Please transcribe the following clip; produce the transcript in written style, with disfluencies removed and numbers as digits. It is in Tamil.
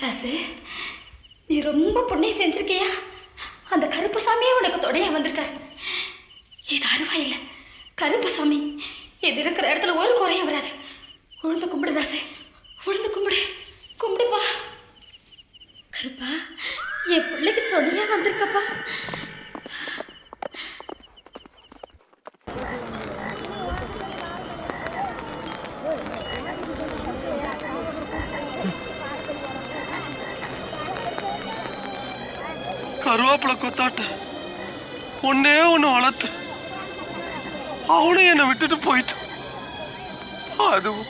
ராசு, நீ ரொம்ப புண்ணியம் செஞ்சிருக்கியா? அந்த கருப்பசாமியே உனக்கு தொடையா வந்திருக்காரு. இது அருவா இல்லை, கருப்பசாமி. இது இருக்கிற இடத்துல ஒரு குறையும் வராது. உழுந்து கும்பிடு ராசு, உழுந்து கும்பிடு, கும்பிடுப்பா. கருப்பா, என் பிள்ளைக்கு தொடையா வந்திருக்கப்பா. கருவாப்பில கொத்தாட்ட ஒன்னே ஒன்று வளர்த்து அவனும் என்னை விட்டுட்டு போயிட்டான். அதுவும்